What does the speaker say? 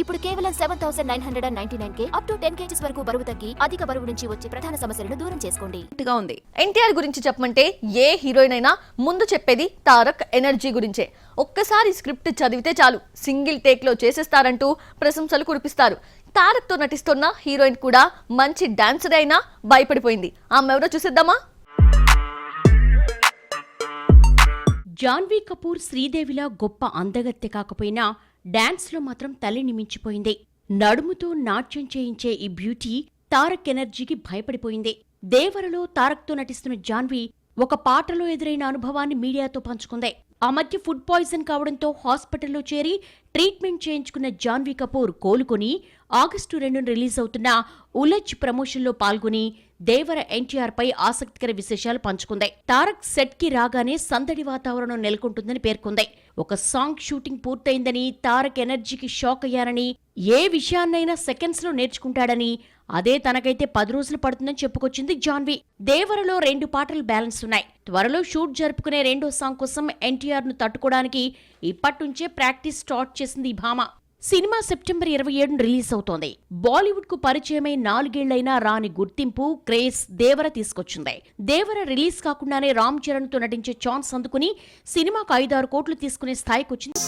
ఇప్పుడు కేవలం 7,999 up to 10 kgs వరకు బరువు తగ్గి అధిక బరువు నుంచి వచ్చే ప్రధాన సమస్యలను దూరం చేసుకోండి. ఉంది ఎన్టీఆర్ గురించి చెప్పమంటే ఏ హీరోయిన్ అయినా ముందు చెప్పేది తారక్ ఎనర్జీ గురించే. ఒక్కసారి స్క్రిప్ట్ చదివితే చాలు సింగిల్ టేక్ లో చేసేస్తారంటూ ప్రశంసలు కురిపిస్తారు. తారక్ తో నటిస్తున్న హీరోయిన్ కూడా మంచి డాన్సర్ అయినా భయపడిపోయింది. ఆమె ఎవరో చూసేద్దామా? జాన్వీ కపూర్ శ్రీదేవిలా గొప్ప అందగత్తె కాకపోయినా డాన్స్లో మాత్రం తల్లిని మించిపోయింది. నడుముతో నాట్యం చేయించే ఈ బ్యూటీ తారక్ ఎనర్జీకి భయపడిపోయింది. దేవరలో తారక్తో నటిస్తున్న జాన్వీ ఒక పాటలో ఎదురైన అనుభవాన్ని మీడియాతో పంచుకుంది. ఆ మధ్య ఫుడ్ పాయిజన్ కావడంతో హాస్పిటల్లో చేరి ట్రీట్మెంట్ చేయించుకున్న జాన్వీ కపూర్ కోలుకొని ఆగస్టు 2న రిలీజ్ అవుతున్న ఉలజ్ ప్రమోషన్లో పాల్గొని దేవర ఎన్టీఆర్ పై ఆసక్తికర విశేషాలు పంచుకుంది. తారక్ సెట్ కి రాగానే సందడి వాతావరణం నెలకొంటుందని పేర్కొంది. ఒక సాంగ్ షూటింగ్ పూర్తయిందని, తారక్ ఎనర్జీకి షాక్ అయ్యారని, ఏ విషయాన్నైనా సెకండ్స్ లో నేర్చుకుంటాడని, అదే తనకైతే 10 రోజులు పడుతుందని చెప్పుకొచ్చింది జాన్వీ. దేవరలో 2 పాటలు బ్యాలెన్స్ ఉన్నాయి. త్వరలో షూట్ జరుపుకునే 2వ సాంగ్ కోసం ఎన్టీఆర్ ను తట్టుకోవడానికి ఇప్పట్నుంచే ప్రాక్టీస్ స్టార్ట్ చేసింది ఈ భామ. సినిమా సెప్టెంబర్ 27న రిలీజ్ అవుతోంది. బాలీవుడ్ కు పరిచయమై 4 ఏళ్లైనా రాని గుర్తింపు, క్రేజ్ దేవర తీసుకొచ్చింది. దేవర రిలీజ్ కాకుండానే రామ్ చరణ్ తో నటించే ఛాన్స్ అందుకుని సినిమాకు 5-6 కోట్లు తీసుకునే స్థాయికొచ్చింది.